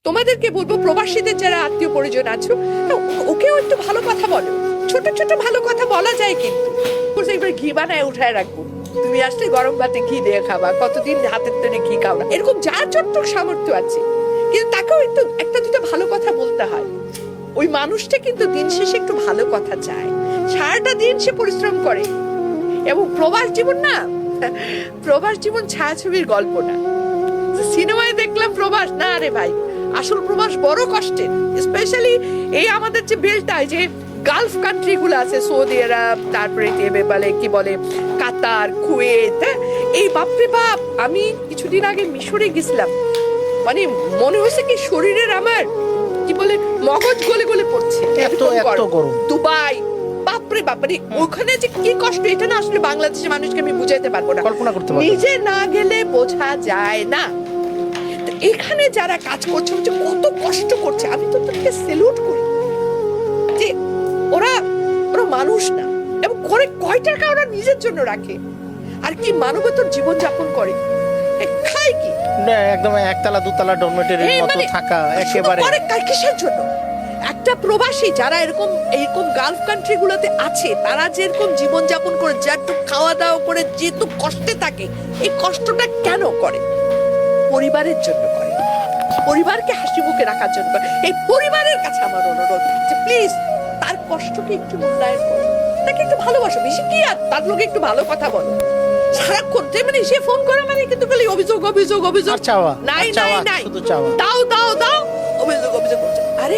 তোমাদেরকে বলবো, প্রবাসীদের যারা আত্মীয় পরিজন আছো, ওকেও একটু ভালো কথা বলো। ছোট ছোট ভালো কথা বলা যায়, কিন্তু একবার ঘি বানায় উঠায় রাখবো, তুমি আসলে গরম ভাতে ঘি দিয়ে খাবা, কতদিন হাতের তৈরি ঘি খাও না, এরকম যার যতটুকু সামর্থ্য আছে, কিন্তু তাকেও একটু একটা দুটো ভালো কথা বলতে হয়। ওই মানুষটা কিন্তু দিন শেষে একটু ভালো কথা চায়, সারাটা দিন সে পরিশ্রম করে। এবং প্রবাস জীবন না, প্রবাস জীবন ছায়াছবির গল্প না, সিনেমায় দেখলাম প্রবাস না রে ভাই, আসল প্রবাস বড় কষ্টের। স্পেশালি এই আমাদের যে বেলটায় যে গালফ কান্ট্রি গুলো আছে, সৌদি আরব, তারপরে কি বলে কাতার, কুয়েত, এই বাপরে বাপ। আমি কিছুদিন আগে মিশরে গেছিলাম, মানে মনে হয়েছে কি শরীরের আমার কি বলে মগজ গলে গলে পড়ছে, এত গরম। দুবাই, বাপরে বাপ, মানে ওখানে যে কি কষ্ট, এটা না আসলে বাংলাদেশের মানুষকে আমি বুঝাইতে পারবো না, কল্পনা করতে পারবো না, নিজে না গেলে বোঝা যায় না। এখানে যারা কাজ করছে কত কষ্ট করছে, আমি তো তাদেরকে স্যালুট করি যে ওরা ওরা মানুষ না, এবং করে কয় টাকা ওরা নিজের জন্য রাখে, আর কি মানবতার জীবন যাপন করে, খায় কি না, একদম একতলা দুতলা ডরমেটরির মতো থাকা একেবারে। করে কিসের জন্য? একটা প্রবাসী যারা এরকম গালফ কান্ট্রি গুলোতে আছে, তারা যেরকম জীবন যাপন করে, যেটুক খাওয়া দাওয়া করে, যেটুক কষ্টে থাকে, এই কষ্টটা কেন করে? পরিবারের জন্য করে, পরিবারকে হাসি মুখে রাখার জন্য করে। এই পরিবারের কাছে আমার অনুরোধ যে প্লিজ তার কষ্টকে একটু মূল্যায়ন করো, তাকে একটু ভালোবাসো, বেশি কি আর তার লোকে একটু ভালো কথা বলো। সারাক্ষণ মানে সে ফোন করে মানে কিন্তু খালি অভিযোগ অভিযোগ অভিযোগ, চাওয়া নাই নাই নাই, শুধু চাওয়া, দাও দাও দাও, অভিযোগ অভিযোগ করছে। আরে